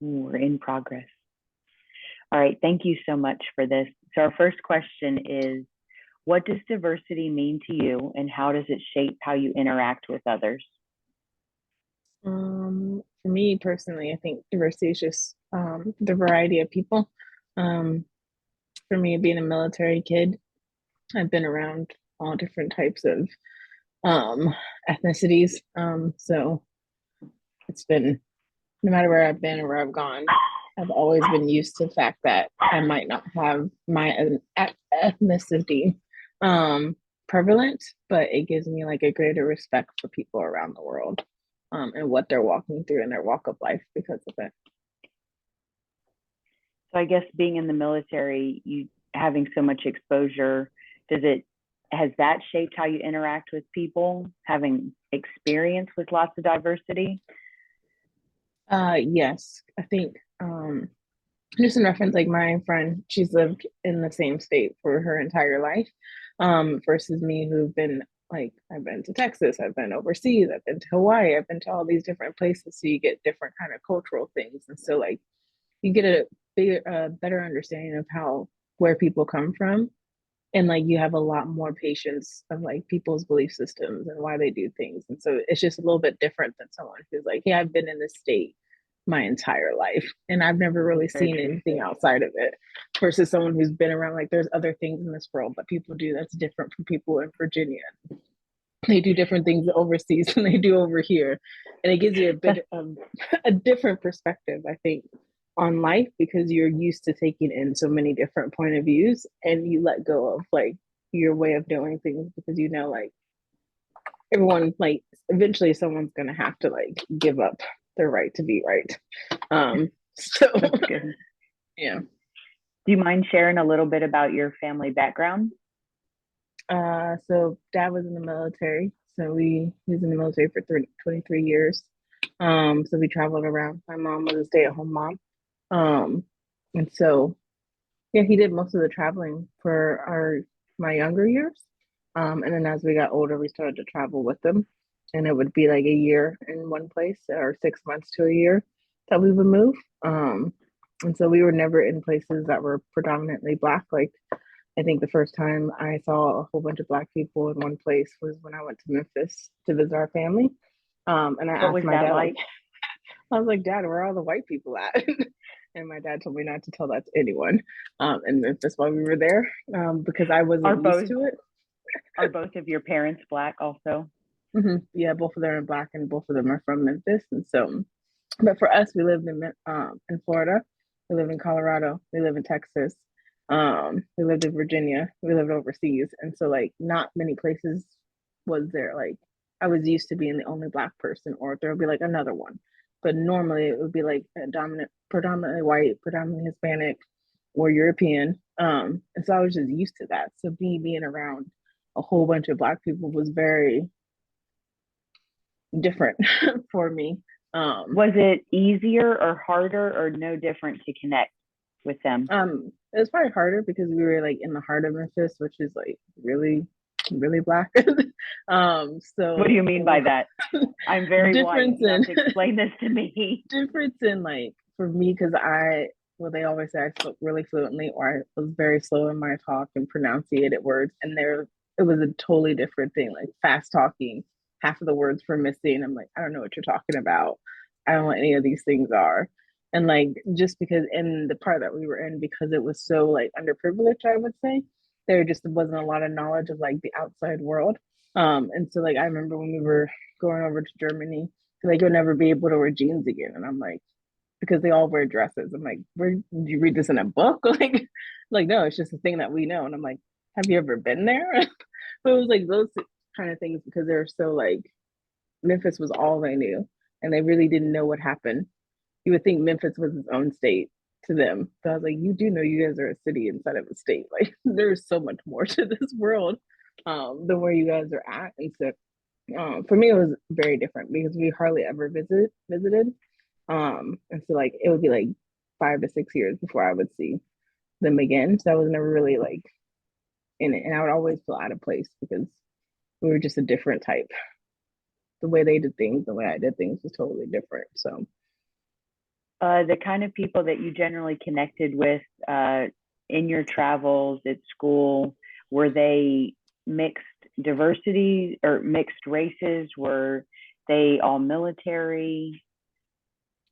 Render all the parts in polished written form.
We're in progress. All right. Thank you so much for this. So, our first question is, what does diversity mean to you, and how does it shape how you interact with others? For me personally, I think diversity is just the variety of people. Um, for me, being a military kid, I've been around all different types of um, ethnicities. So it's been no matter where I've been or where I've gone, I've always been used to the fact that I might not have my ethnicity um, prevalent, but it gives me like a greater respect for people around the world and what they're walking through in their walk of life because of it. So, I guess being in the military, you having so much exposure, does it has that shaped how you interact with people, having experience with lots of diversity? Yes, I think just in reference, like my friend, she's lived in the same state for her entire life, versus me who've been like I've been to Texas, I've been overseas, I've been to Hawaii, I've been to all these different places, so you get different kind of cultural things, and so like you get a better understanding of how where people come from, and like you have a lot more patience of like people's belief systems and why they do things, and so it's just a little bit different than someone who's like, yeah, I've been in this state my entire life and I've never really Very seen true. anything outside of it, versus someone who's been around like there's other things in this world that people do that's different from people in Virginia. They do different things overseas than they do over here, and it gives you a bit of a different perspective, I think, on life, because you're used to taking in so many different point of views and you let go of like your way of doing things because you know like everyone like eventually someone's gonna have to like give up their right to be right. So That's good. yeah. Do you mind sharing a little bit about your family background? So dad was in the military. So he was in the military for 23 years. So we traveled around. My mom was a stay-at-home mom. Um, and so yeah, he did most of the traveling for our my younger years. And then as we got older, we started to travel with them. And it would be like a year in one place or 6 months to a year that we would move. And so we were never in places that were predominantly black. Like I think the first time I saw a whole bunch of black people in one place was when I went to Memphis to visit our family. And I What asked was my that dad, like, like? I was like, Dad, where are all the white people at? And my dad told me not to tell that to anyone in Memphis while we were there, because I Are wasn't used both to it. are both of your parents black also? Yeah, both of them are black and both of them are from Memphis. And so, but for us, we lived in Florida, we live in Colorado, we live in Texas, we lived in Virginia, we lived overseas, and so like not many places was there. Like I was used to being the only black person, or there would be like another one, but normally it would be like a dominant, predominantly white, predominantly Hispanic, or European. And so I was just used to that. So me being around a whole bunch of black people was very different for me. Um, Was it easier or harder or no different to connect with them? it was probably harder because we were like in the heart of Memphis, which is like really, really black. What do So you mean by that? I'm very white. difference You in have to explain this to me. difference in like for me because well they always say I spoke really fluently or I was very slow in my talk and pronunciated words, and there it was a totally different thing, like fast talking, half of the words were missing. I'm like, I don't know what you're talking about. I don't know what any of these things are. And like just because in the part that we were in, because it was so like underprivileged, I would say, there just wasn't a lot of knowledge of like the outside world. And so like I remember when we were going over to Germany, like you'll never be able to wear jeans again. And I'm like, because they all wear dresses. I'm like, where did you read this in a book? Like no, it's just a thing that we know. And I'm like, have you ever been there? But it was like those kind of things because they're so like Memphis was all they knew, and they really didn't know what happened. You would think Memphis was its own state to them. So I was like, you do know you guys are a city inside of a state. Like there's so much more to this world than where you guys are at. And so for me, it was very different because we hardly ever visited. And so like it would be like 5 to 6 years before I would see them again. So I was never really like in it, and I would always feel out of place because we were just a different type. The way they did things, the way I did things was totally different. So The kind of people that you generally connected with in your travels at school, were they mixed diversity or mixed races? Were they all military?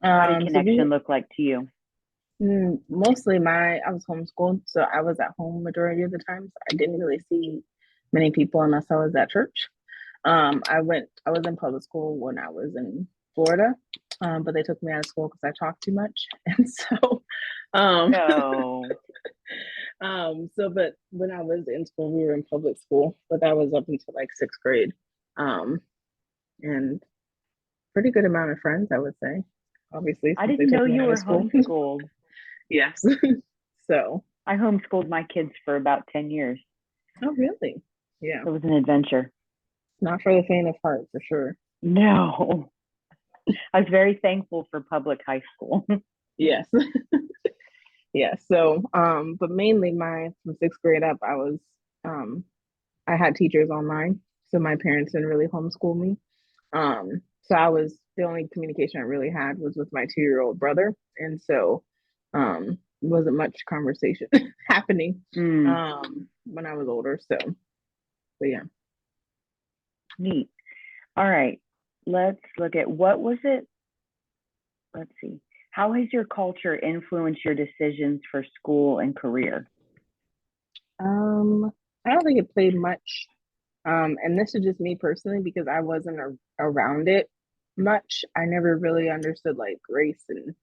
How did So we connection look like to you? mostly I was homeschooled, so I was at home majority of the time. So I didn't really see many people unless I was at church. I was in public school when I was in Florida, but they took me out of school because I talked too much. And so, um, No. but when I was in school, we were in public school, but that was up until like sixth grade. Um, and pretty good amount of friends, I would say, obviously, I since they didn't took know me you out of were school. homeschooled. Yes. So, I homeschooled my kids for about 10 years. oh, really? Yeah. It was an adventure. Not for the faint of heart, for sure. No. I was very thankful for public high school. Yes. Yeah. So, but mainly from sixth grade up, um, I had teachers online. So my parents didn't really homeschool me. So the only communication I really had was with my 2-year-old brother. And so, wasn't much conversation happening, Mm, when I was older. So, but yeah. neat. All right. Let's look at what was it? Let's see. How has your culture influenced your decisions for school and career? Um, I don't think it played much. And this is just me personally because I wasn't around it much. I never really understood like race and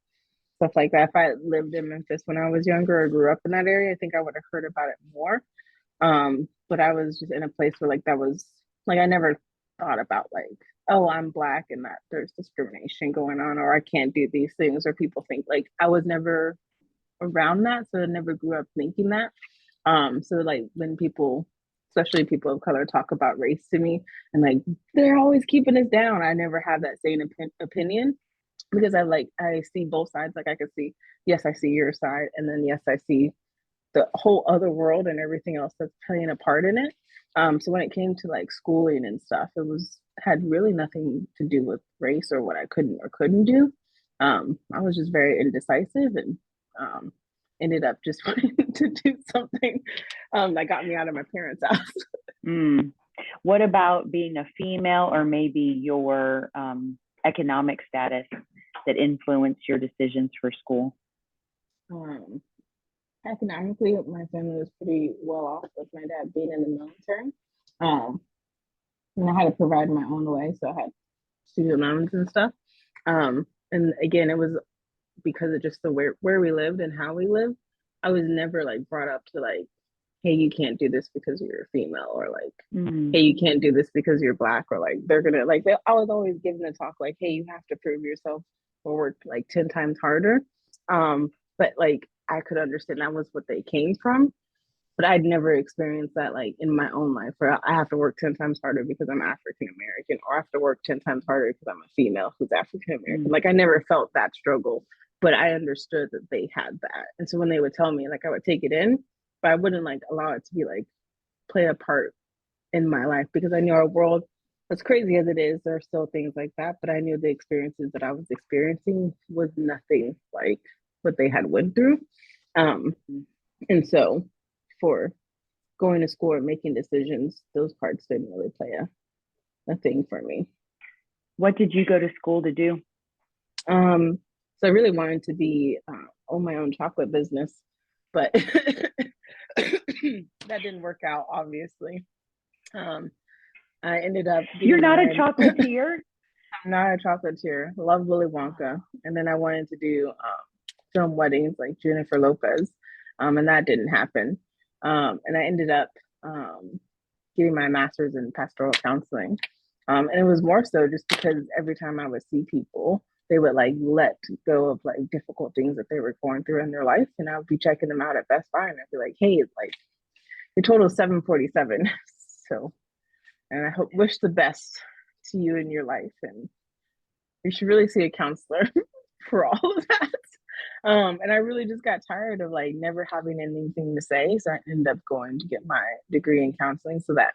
stuff like that. If I lived in Memphis when I was younger or grew up in that area, I think I would have heard about it more. But I was just in a place where like that was like I never thought about like, oh, I'm black and that there's discrimination going on, or I can't do these things, or people think like I was never around that, so I never grew up thinking that. So like when people, especially people of color, talk about race to me and like they're always keeping us down, I never have that same opinion because I see both sides. Like I can see, yes, I see your side, and then yes, I see the whole other world and everything else that's playing a part in it. So when it came to like schooling and stuff, it was had really nothing to do with race or what I couldn't or couldn't do. I was just very indecisive and um, ended up just wanting to do something that got me out of my parents' house. Mm. What about being a female or maybe your economic status that influenced your decisions for school? Um, Economically, my family was pretty well off with my dad being in the military. Um, and I had to provide my own way, so I had student loans and stuff. And again, it was because of just the where we lived and how we lived. I was never like brought up to like, hey, you can't do this because you're a female, or like, Mm. hey, you can't do this because you're black, or like they're gonna like. I was always given the talk like, hey, you have to prove yourself or work like 10 times harder. But like I could understand that was what they came from, but I'd never experienced that like in my own life where I have to work 10 times harder because I'm African American, or I have to work 10 times harder because I'm a female who's African American. Mm. Like I never felt that struggle, but I understood that they had that. And so when they would tell me, like I would take it in, but I wouldn't like allow it to be like play a part in my life because I knew our world, as crazy as it is, there are still things like that. But I knew the experiences that I was experiencing was nothing like what they had went through. Um, and so for going to school and making decisions, those parts didn't really play a thing for me. What did you go to school to do? So I really wanted to be own my own chocolate business, but that didn't work out, obviously. Um, I ended up You're getting not a married. chocolatier? I'm not a chocolatier. Love Willy Wonka, and then I wanted to do film weddings like Jennifer Lopez, and that didn't happen. And I ended up getting my master's in pastoral counseling. And it was more so just because every time I would see people, they would like let go of like difficult things that they were going through in their life. And I would be checking them out at Best Buy and I'd be like, hey, it's like your total is 747. So, and I wish the best to you in your life. And you should really see a counselor for all of that. And I really just got tired of like never having anything to say. So I ended up going to get my degree in counseling so that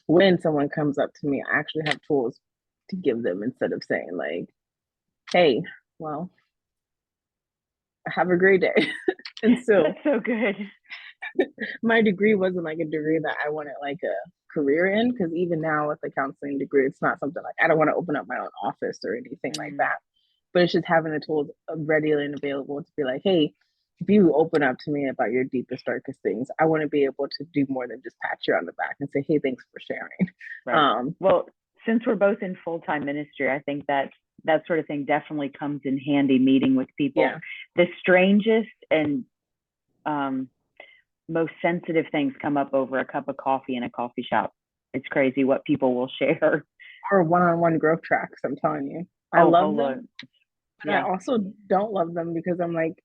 when someone comes up to me, I actually have tools to give them instead of saying like, hey, well, have a great day. And so That's so good. my degree wasn't like a degree that I wanted like a career in, because even now with the counseling degree, it's not something like I don't want to open up my own office or anything like Mm. that. But it's just having the tools readily and available to be like, hey, if you open up to me about your deepest, darkest things, I want to be able to do more than just pat you on the back and say, hey, thanks for sharing. Right. Well, since we're both in full-time ministry, I think that that sort of thing definitely comes in handy meeting with people. Yeah. The strangest and most sensitive things come up over a cup of coffee in a coffee shop. It's crazy what people will share. Or one-on-one growth tracks, I'm telling you. I Oh, love hello. them, but I Yeah. also don't love them because I'm like,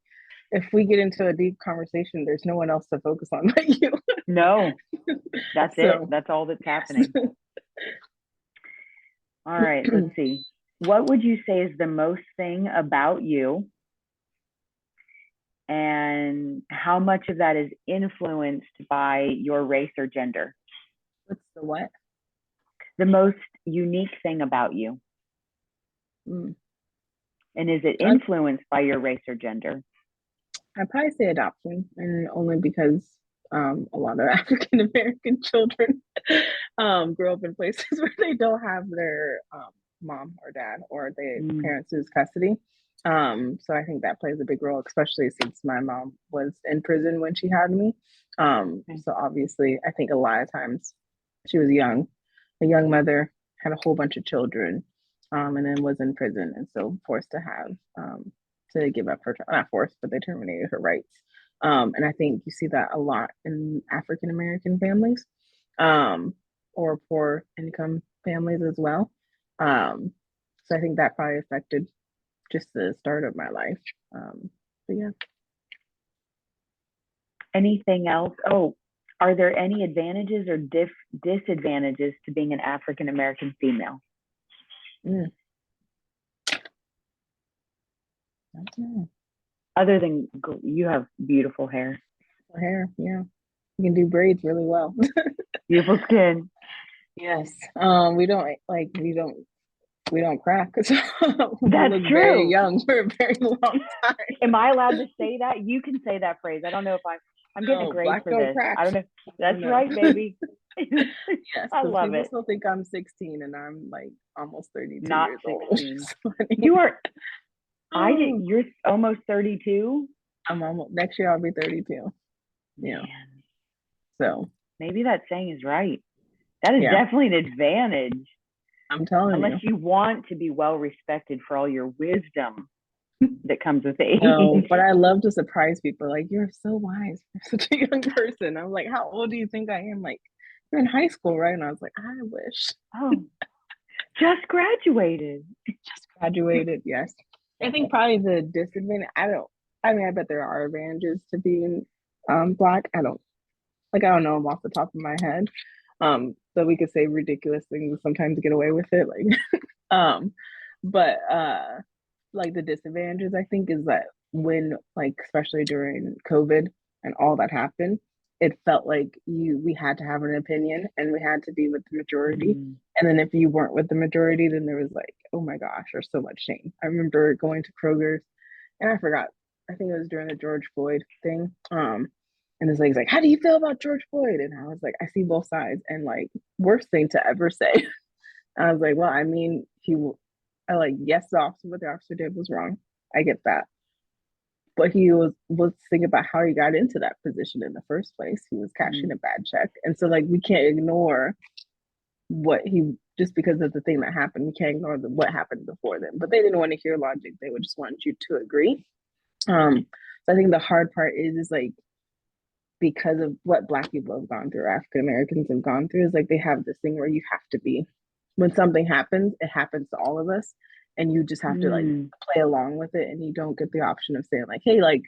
if we get into a deep conversation, there's no one else to focus on but you. No, that's it. So That's all that's yes. happening. All right, let's see. What would you say is the most thing about you, and how much of that is influenced by your race or gender? What's the what? The most unique thing about you, Mm. and is it influenced by your race or gender? I'd probably say adoption, and only because a lot of African American children grow up in places where they don't have their mom or dad or their parents lose custody. So I think that plays a big role, especially since my mom was in prison when she had me. So obviously, I think a lot of times she was young, a young mother, had a whole bunch of children, and then was in prison, and so forced to have to give up her, not forced, but they terminated her rights. And I think you see that a lot in African American families, or poor income families as well. So I think that probably affected just the start of my life. But yeah. Anything else? Oh, are there any advantages or disadvantages to being an African American female? Other than you have beautiful hair. Hair, yeah. You can do braids really well. Beautiful skin. Yes. We don't crack. So we That's look true. Very young for a very long time. Am I allowed to say that? You can say that phrase. I don't know if I'm getting a grade for this. Crack. I don't know. That's right, baby. Yes, I love people it. still think I'm 16 and I'm like almost 32 Not years 16. old. You are. You're almost 32. I'm almost next year. I'll be 32. Yeah. So maybe that saying is right. That is definitely an advantage. I'm telling you. Unless you want to be well respected for all your wisdom that comes with age. No, but I love to surprise people. Like, you're so wise for such a young person. I'm like, how old do you think I am? Like, you're in high school, right? And I was like, I wish. Oh, just graduated. Just graduated, yes. I think probably the disadvantage, I bet there are advantages to being Black. I don't know them off the top of my head. So we could say ridiculous things and sometimes get away with it. Like, but like the disadvantages, I think, is that when, like, especially during COVID and all that happened, it felt like we had to have an opinion and we had to be with the majority. And then if you weren't with the majority, then there was like, oh my gosh, there's so much shame. I remember going to Kroger's, and I forgot, I think it was during the George Floyd thing. And this lady's like, how do you feel about George Floyd? And I was like, I see both sides. And like, worst thing to ever say. I was like, well, I mean, yes, what the officer did was wrong. I get that. But let's think about how he got into that position in the first place. He was cashing a bad check. And so like, we can't ignore just because of the thing that happened, we can't ignore what happened before then. But they didn't want to hear logic. They would just want you to agree. So I think the hard part is like, because of what Black people have gone through, African Americans have gone through, is like they have this thing where you have to be, when something happens, it happens to all of us, and you just have to like play along with it, and you don't get the option of saying like, hey, like,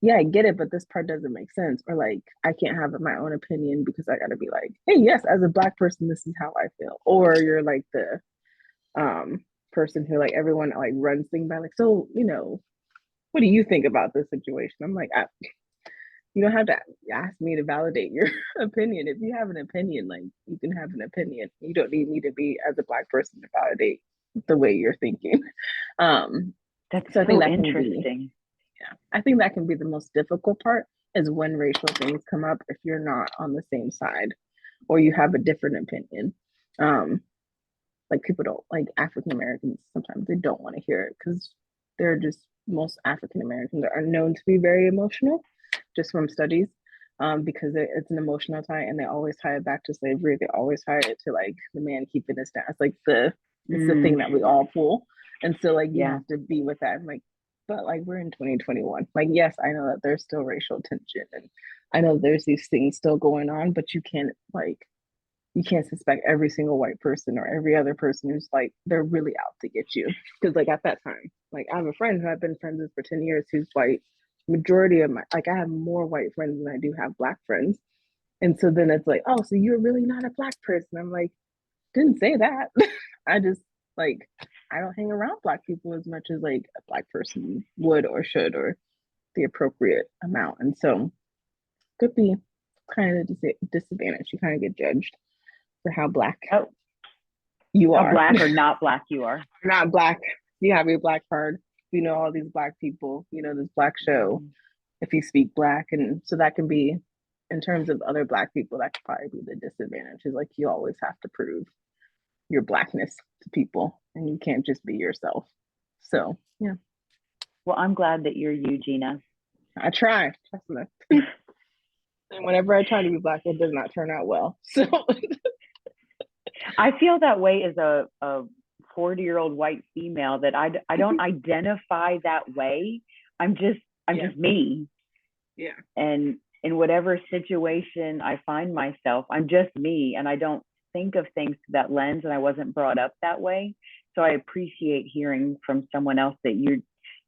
yeah, I get it, but this part doesn't make sense, or like, I can't have my own opinion because I got to be like, hey, yes, as a Black person, this is how I feel, or you're like the person who like everyone like runs things by, like, so what do you think about this situation? I'm like, you don't have to ask me to validate your opinion. If you have an opinion, like, you can have an opinion. You don't need me to be, as a Black person, to validate the way you're thinking. That's so I think that interesting. Yeah, I think that can be the most difficult part is when racial things come up if you're not on the same side or you have a different opinion. Um, like people don't like African Americans sometimes they don't want to hear it because they're just most African Americans are known to be very emotional just from studies because it's an emotional tie and they always tie it back to slavery. They always tie it to like the man keeping us down. It's like it's the thing that we all pull. And so like you Yeah. have to be with that. I'm like, but like we're in 2021. Like, yes, I know that there's still racial tension and I know there's these things still going on, but you can't suspect every single white person or every other person who's like they're really out to get you because like at that time like I have a friend who I've been friends with for 10 years who's white. Majority of my like I have more white friends than I do have black friends, and so then it's like, oh, so you're really not a black person. I'm like, didn't say that. I just like I don't hang around black people as much as like a black person would or should or the appropriate amount, and so could be kind of disadvantage. You kind of get judged for how black Oh, you how are. black or not black you are. Not black. You have your black card. You know all these black people. You know this black show. If you speak black, and so that can be, in terms of other black people, that could probably be the disadvantage. Is like you always have to prove your blackness to people, and you can't just be yourself. So yeah, Well, I'm glad that you're you, Gina. I try. Trust me. And whenever I try to be black, it does not turn out well. So I feel that way as a 40-year-old white female that I don't identify that way. I'm yeah, just me. yeah, And in whatever situation I find myself, I'm just me and I don't think of things through that lens and I wasn't brought up that way. So I appreciate hearing from someone else that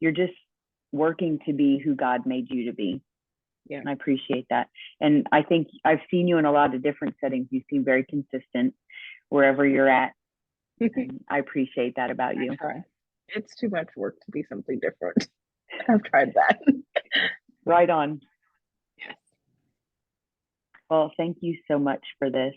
you're just working to be who God made you to be. yeah. And I appreciate that. And I think I've seen you in a lot of different settings. You seem very consistent wherever you're at. And I appreciate that about you. I try. It's too much work to be something different. I've tried that. Right on. Yes. Well, thank you so much for this.